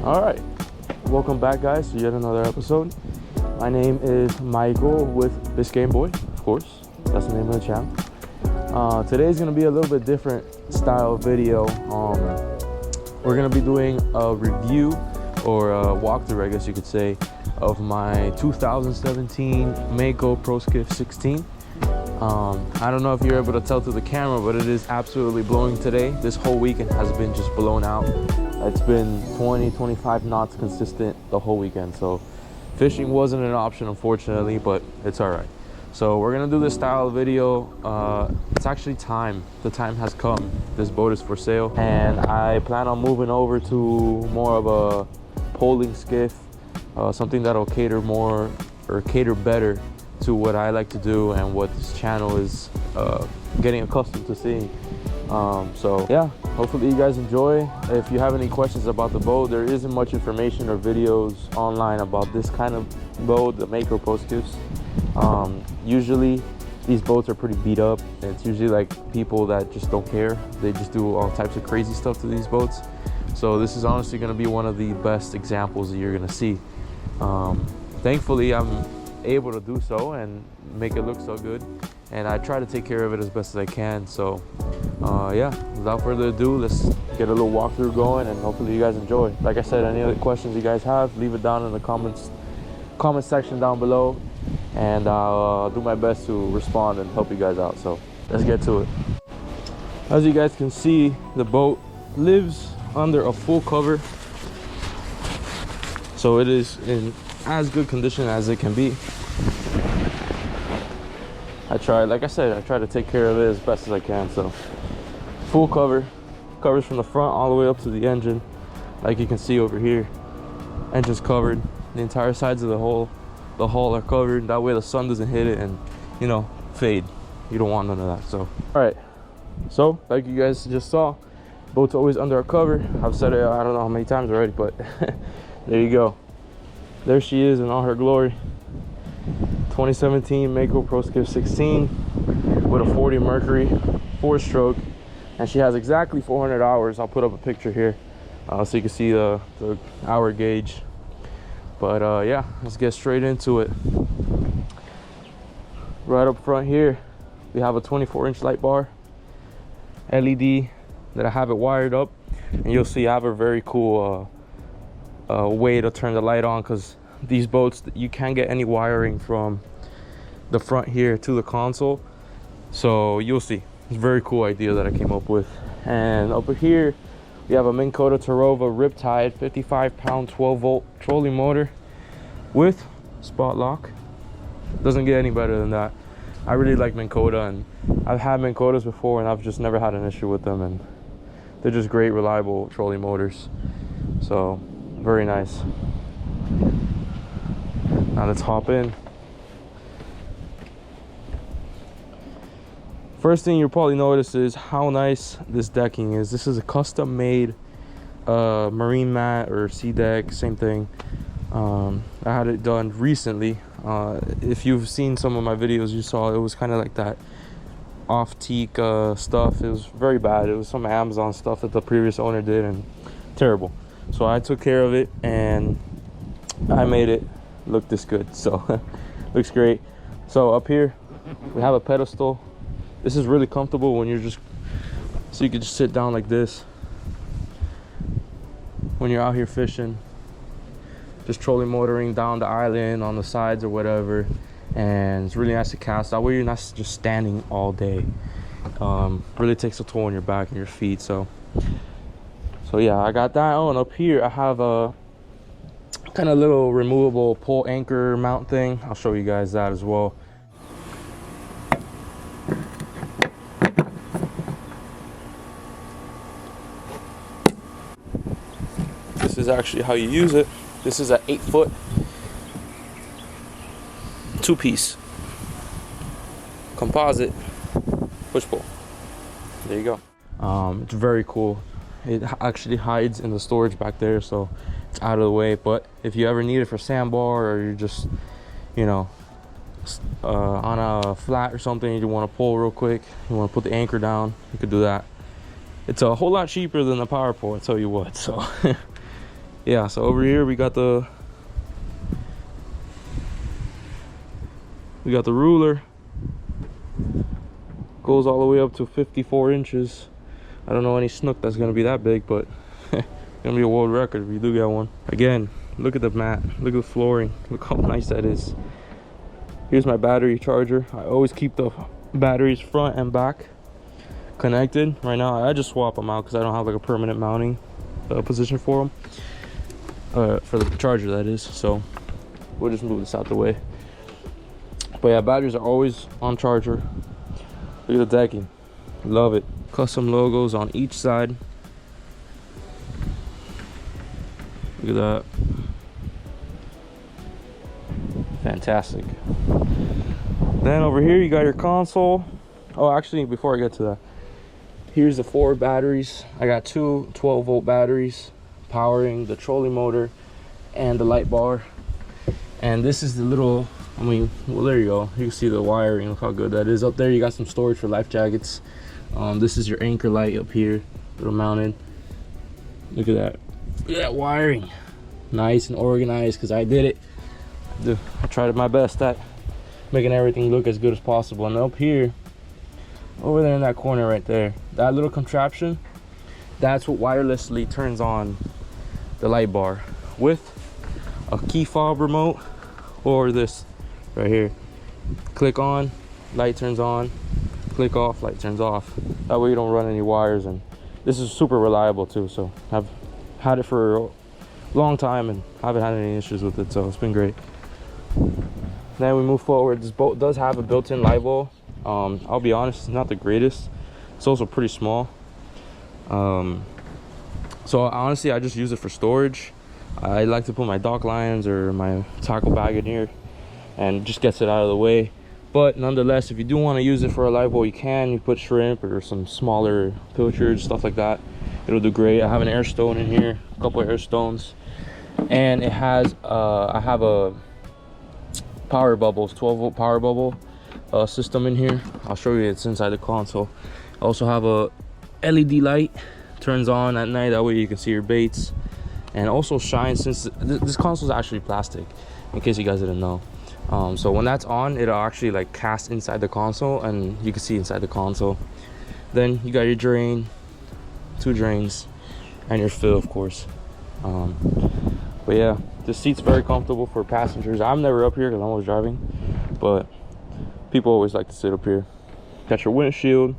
All right, welcome back, guys, to yet another episode. My name is Michael with this Game Boy, of course. That's the name of the channel. Today's gonna be a little bit different style video. We're gonna be doing a review or a walkthrough, I guess you could say, of my 2017 Mako Pro Skiff 16. I don't know if you're able to tell through the camera, but it is absolutely blowing today. This whole weekend has been just blown out. It's been 20-25 knots consistent the whole weekend, so fishing wasn't an option, unfortunately, but it's all right. So we're gonna do this style of video. It's actually time. The time has come. This boat is for sale, and I plan on moving over to more of a poling skiff, something that'll cater more or cater better to what I like to do and what this channel is getting accustomed to seeing. So yeah, hopefully you guys enjoy. If you have any questions about the boat, there isn't much information or videos online about this kind of boat, the Mako Pro Skiffs. Usually these boats are pretty beat up. It's usually like people that just don't care. They just do all types of crazy stuff to these boats. So this is honestly going to be one of the best examples that you're going to see. Thankfully, I'm able to do so and make it look so good, and I try to take care of it as best as I can. So yeah, without further ado, let's get a little walkthrough going, and hopefully you guys enjoy. Like I said, any other questions you guys have, leave it down in the comment section down below, and I'll do my best to respond and help you guys out. So let's get to it. As you guys can see, the boat lives under a full cover, so it is in as good condition as it can be. Like I said, I try to take care of it as best as I can. So full cover, covers from the front all the way up to the engine. Like you can see over here, engine's covered. The entire sides of the hull are covered. That way the sun doesn't hit it and, you know, fade. You don't want none of that. So all right, so like you guys just saw, boat's always under a cover. I've said it I don't know how many times already, but there you go. There she is in all her glory. 2017 Mako Pro Skiff 16 with a 40 Mercury 4-stroke, and she has exactly 400 hours. I'll put up a picture here so you can see the hour gauge. But yeah, let's get straight into it. Right up front here, we have a 24-inch light bar LED that I have it wired up, and you'll see I have a very cool way to turn the light on, because these boats, you can't get any wiring from the front here to the console. So you'll see, it's a very cool idea that I came up with. And over here we have a Minn Kota Tarova Riptide 55-pound 12-volt trolling motor with spot lock. Doesn't get any better than that. I really like Minn Kota, and I've had Minn Kotas before and I've just never had an issue with them, and they're just great, reliable trolling motors. So very nice. Now let's hop in. First thing you'll probably notice is how nice this decking is. This is a custom made marine mat or sea deck, same thing. I had it done recently. If you've seen some of my videos, you saw it was kind of like that off teak stuff. It was very bad. It was some Amazon stuff that the previous owner did, and terrible. So I took care of it and I made it look this good. So looks great. So up here we have a pedestal. This is really comfortable when you're just, so you can just sit down like this when you're out here fishing, just trolling motoring down the island on the sides or whatever. And it's really nice to cast. That way you're not just standing all day. Really takes a toll on your back and your feet. So yeah, I got that on. Up here I have a kind of little removable pole anchor mount thing. I'll show you guys that as well. This is actually how you use it. This is an 8-foot 2-piece composite push pull. There you go. It's very cool. It actually hides in the storage back there, so it's out of the way. But if you ever need it for sandbar, or you're just, you know, on a flat or something, you want to pull real quick, you want to put the anchor down, you could do that. It's a whole lot cheaper than the power pole, I tell you what. So yeah, so over here we got the ruler. Goes all the way up to 54 inches. I don't know any snook that's gonna be that big, but it's gonna be a world record if you do get one. Again, look at the mat, look at the flooring, look how nice that is. Here's my battery charger. I always keep the batteries front and back connected. Right now I just swap them out because I don't have like a permanent mounting position for them, for the charger that is. So we'll just move this out the way. But yeah, batteries are always on charger. Look at the decking, love it. Custom logos on each side. Look at that, fantastic. Then over here you got your console. Oh, actually, before I get to that, here's the 4 batteries. I got 2 12-volt batteries powering the trolley motor and the light bar. And this is the little, I mean, well, there you go. You can see the wiring. Look how good that is. Up there you got some storage for life jackets. This is your anchor light up here, little mounted. Look at that. Look at that wiring. Nice and organized, because I did it. I tried my best at making everything look as good as possible. And up here, over there in that corner right there, that little contraption, that's what wirelessly turns on the light bar with a key fob remote, or this right here. Click on, light turns on. Click off, light turns off. That way you don't run any wires. And this is super reliable too, so I've had it for a long time and haven't had any issues with it, so it's been great. Then we move forward. This boat does have a built-in light bulb. I'll be honest, it's not the greatest. It's also pretty small. So honestly, I just use it for storage. I like to put my dock lines or my tackle bag in here, and just gets it out of the way. But nonetheless, if you do want to use it for a live well, you can. You put shrimp or some smaller pilchards, stuff like that. It'll do great. I have an air stone in here, a couple of air stones, and it has I have a power bubbles, 12-volt power bubble system in here. I'll show you, it's inside the console. I also have a LED light, turns on at night, that way you can see your baits, and also shines, since this console is actually plastic, in case you guys didn't know. So when that's on, it'll actually like cast inside the console, and you can see inside the console. Then you got your drain, 2 drains, and your fill, of course. But yeah, this seat's very comfortable for passengers. I'm never up here because I'm always driving, but people always like to sit up here. Got your windshield.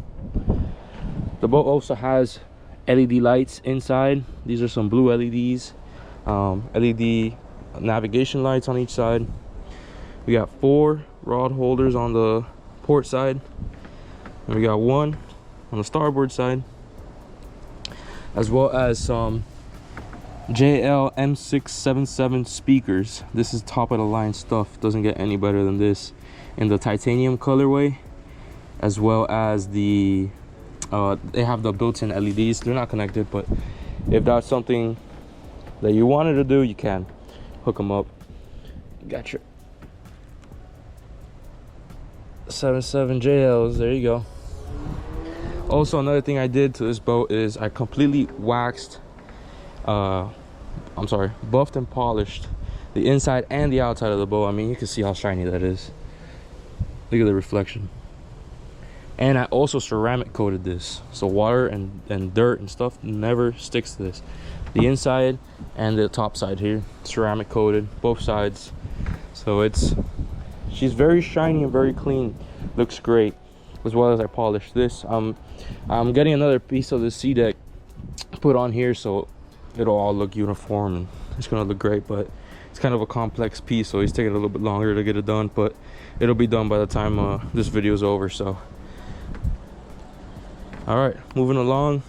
The boat also has LED lights inside. These are some blue LEDs, LED navigation lights on each side. We got 4 rod holders on the port side, and we got 1 on the starboard side, as well as some JL M677 speakers. This is top of the line stuff, doesn't get any better than this, in the titanium colorway, as well as the they have the built-in LEDs. They're not connected, but if that's something that you wanted to do, you can hook them up. Got your 77 JLs, there you go. Also, another thing I did to this boat is I completely waxed, buffed and polished the inside and the outside of the boat. I mean, you can see how shiny that is. Look at the reflection. And I also ceramic coated this, so water and dirt and stuff never sticks to this. The inside and the top side here, ceramic coated, both sides. So she's very shiny and very clean, looks great. As well as I polished this. I'm getting another piece of the sea deck put on here, so it'll all look uniform and it's gonna look great. But it's kind of a complex piece, so it's taking a little bit longer to get it done, but it'll be done by the time this video is over. So all right, moving along,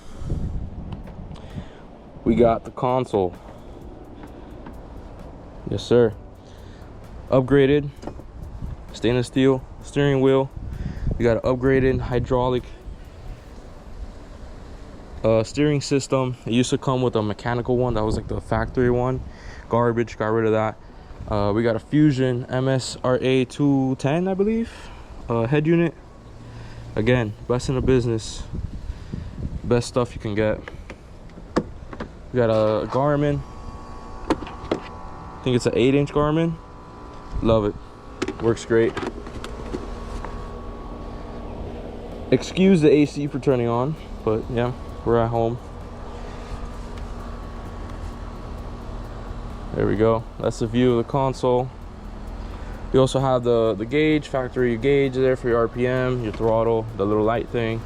we got the console. Yes sir, upgraded stainless steel steering wheel. We got an upgraded hydraulic steering system. It used to come with a mechanical one that was like the factory one. Garbage, got rid of that. We got a Fusion MSRA 210, I believe, head unit. Again, best in the business, best stuff you can get. We got a Garmin I think it's an 8-inch Garmin. Love it. Works great. Excuse the AC for turning on, but yeah, we're at home. There we go. That's the view of the console. You also have the gauge, factory gauge there for your RPM, your throttle, the little light thing.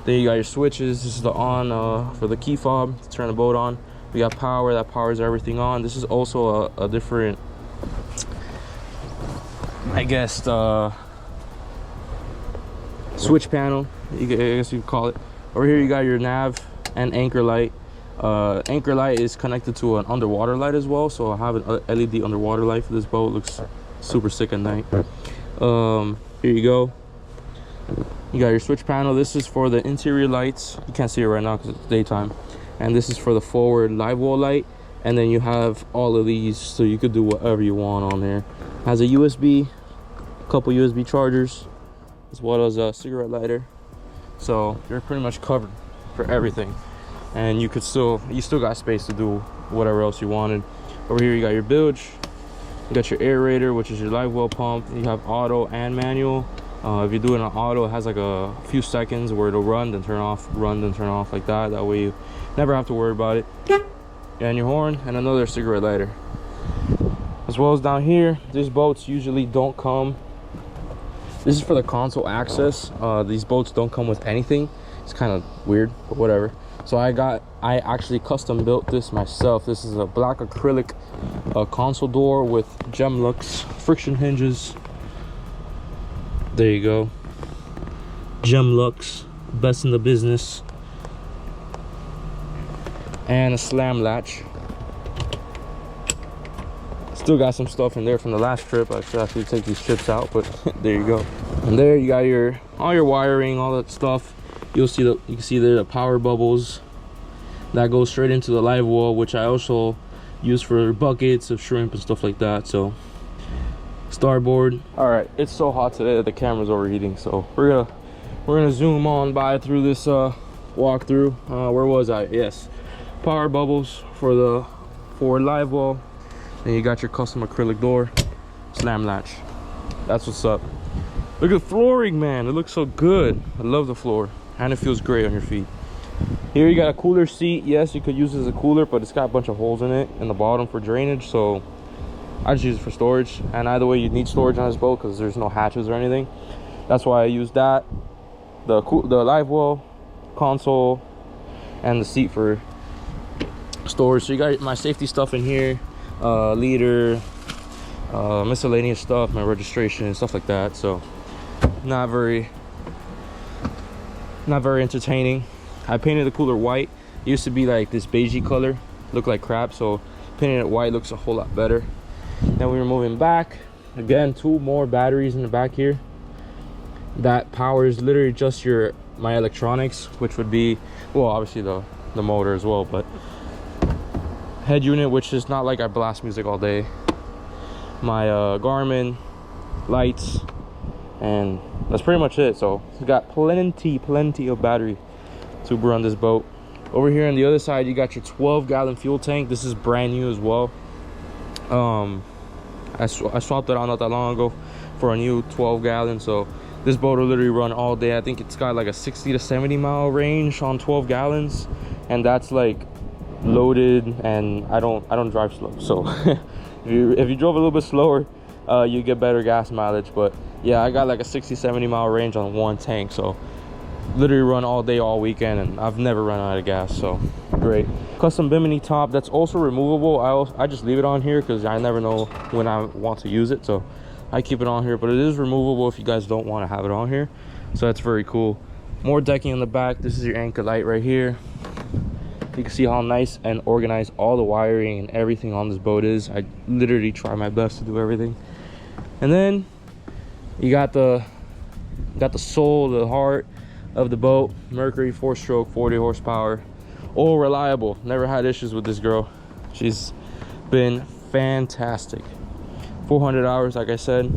Then you got your switches. This is the on for the key fob to turn the boat on. We got power, that powers everything on. This is also a different, I guess, switch panel, I guess you could call it. Over here you got your nav and anchor light. Anchor light is connected to an underwater light as well, so I have an LED underwater light for this boat. Looks super sick at night. Here you go. You got your switch panel. This is for the interior lights. You can't see it right now because it's daytime. And this is for the forward live wall light. And then you have all of these, so you could do whatever you want on there. Has a USB, a couple USB chargers, as well as a cigarette lighter. So you're pretty much covered for everything. And you still got space to do whatever else you wanted. Over here you got your bilge. You got your aerator, which is your live well pump. You have auto and manual. If you're doing an auto, it has like a few seconds where it'll run, then turn off, run, then turn off, like that. That way you never have to worry about it. And your horn and another cigarette lighter. As well as down here, these boats usually don't come. This is for the console access. These boats don't come with anything. It's kind of weird, but whatever. So I actually custom built this myself. This is a black acrylic console door with Gemlux friction hinges. There you go. Gemlux, best in the business. And a slam latch. Still got some stuff in there from the last trip. I should actually take these chips out, but there you go. And there you got all your wiring, all that stuff. You can see there the power bubbles that goes straight into the live well, which I also use for buckets of shrimp and stuff like that. So starboard. All right, it's so hot today that the camera's overheating, so we're gonna zoom on by through this walkthrough. Where was I? Yes, power bubbles for the forward live well. Then you got your custom acrylic door, slam latch. That's what's up. Look at the flooring, man. It looks so good. I love the floor, and it feels great on your feet. Here you got a cooler seat. Yes, you could use it as a cooler, but it's got a bunch of holes in it in the bottom for drainage, so I just use it for storage. And either way, you need storage on this boat because there's no hatches or anything. That's why I use that, the live well, console, and the seat for storage. So you got my safety stuff in here, leader, miscellaneous stuff, my registration and stuff like that. So not very entertaining. I painted the cooler white. It used to be like this beigey color, looked like crap, so painting it white looks a whole lot better. Then we were moving back again, 2 more batteries in the back here. That powers literally just my electronics, which would be, well, obviously the motor as well, but head unit, which is not like I blast music all day. My Garmin, lights, and that's pretty much it. So we got plenty of battery to run this boat. Over here on the other side, you got your 12-gallon fuel tank. This is brand new as well. I swapped it out not that long ago for a new 12-gallon. So this boat will literally run all day. I think it's got like a 60 to 70 mile range on 12 gallons, and that's like loaded. And I don't drive slow, so if you drove a little bit slower, you get better gas mileage. But yeah, I got like a 60-70 mile range on one tank, so literally run all day, all weekend, and I've never run out of gas. So great. Custom bimini top, that's also removable. I just leave it on here because I never know when I want to use it, so I keep it on here. But it is removable if you guys don't want to have it on here, so that's very cool. More decking in the back. This is your anchor light right here. You can see how nice and organized all the wiring and everything on this boat is. I literally try my best to do everything. And then you got the soul, the heart of the boat, Mercury 4-stroke, 40 horsepower, all reliable. Never had issues with this girl. She's been fantastic. 400 hours, like I said.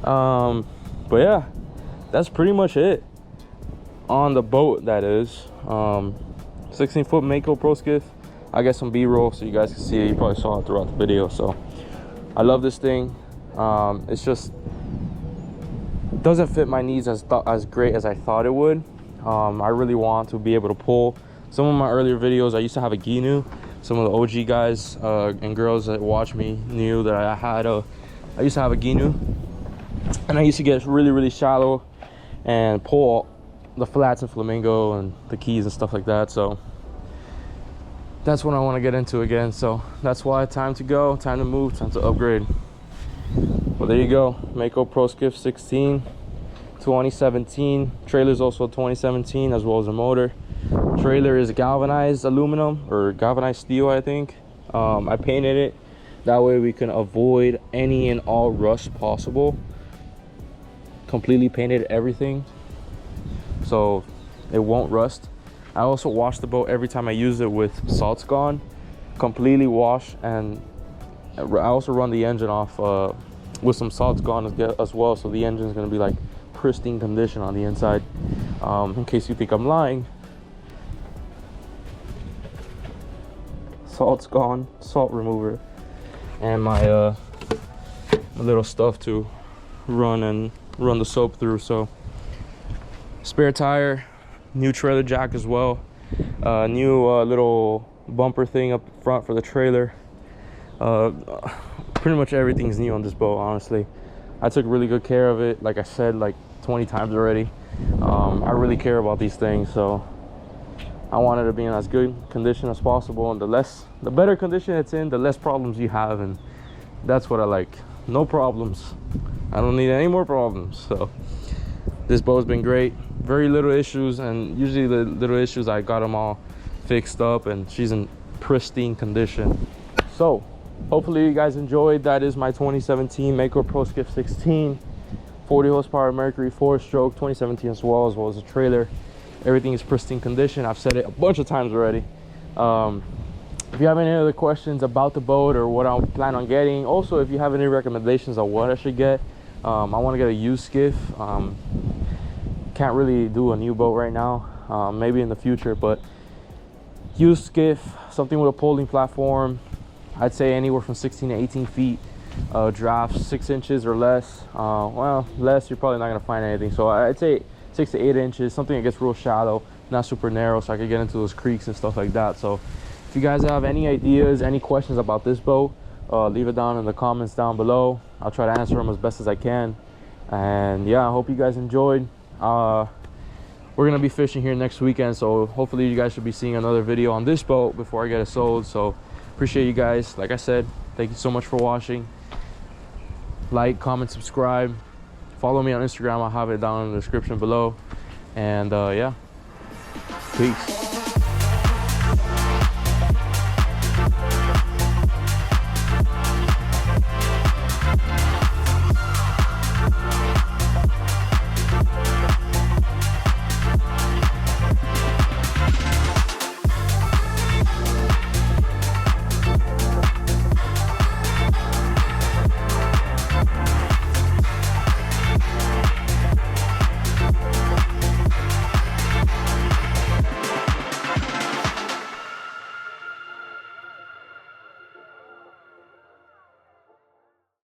But yeah, that's pretty much it on the boat. That is 16-foot Mako Pro skiff. I'll get some B-roll so you guys can see it. You probably saw it throughout the video. So I love this thing. It's just doesn't fit my needs as great as I thought it would. I really want to be able to pull. Some of my earlier videos, I used to have a Ginu. Some of the OG guys and girls that watch me knew that I used to have a Ginu, and I used to get really shallow and pull the flats and flamingo and the keys and stuff like that. So that's what I want to get into again. So that's why time to go, time to move, time to upgrade. Well, there you go, Mako Pro Skiff 16 2017. Trailer is also 2017, as well as the motor. Trailer is galvanized aluminum or galvanized steel, I think. I painted it that way we can avoid any and all rust possible. Completely painted everything so it won't rust. I also wash the boat every time I use it with salts gone, completely wash, and I also run the engine off with some salts gone as well, so the engine is going to be like pristine condition on the inside. In case you think I'm lying, salt's gone, salt remover, and my little stuff to run the soap through. So spare tire, new trailer jack as well, new little bumper thing up front for the trailer. Pretty much everything's new on this boat, honestly. I took really good care of it, like I said like 20 times already. I really care about these things, so I want it to be in as good condition as possible, and the better condition it's in, the less problems you have, and that's what I like. No problems. I don't need any more problems. So this boat's been great, very little issues, and usually the little issues I got them all fixed up, and she's in pristine condition. So hopefully you guys enjoyed. That is my 2017 Mako Pro Skiff 16, 40 horsepower Mercury 4-stroke 2017 as well as the trailer. Everything is pristine condition. I've said it a bunch of times already. If you have any other questions about the boat or what I plan on getting, also if you have any recommendations on what I should get, I want to get a used skiff. Can't really do a new boat right now, maybe in the future, but used skiff, something with a poling platform. I'd say anywhere from 16 to 18 feet, draft 6 inches or less. Well, less you're probably not going to find anything, so I'd say 6 to 8 inches, something that gets real shallow, not super narrow, so I could get into those creeks and stuff like that. So if you guys have any ideas, any questions about this boat, leave it down in the comments down below. I'll try to answer them as best as I can. And yeah, I hope you guys enjoyed. We're gonna be fishing here next weekend, so hopefully you guys should be seeing another video on this boat before I get it sold. So appreciate you guys. Like I said, thank you so much for watching. Like, comment, subscribe, follow me on Instagram. I'll have it down in the description below. And yeah, peace.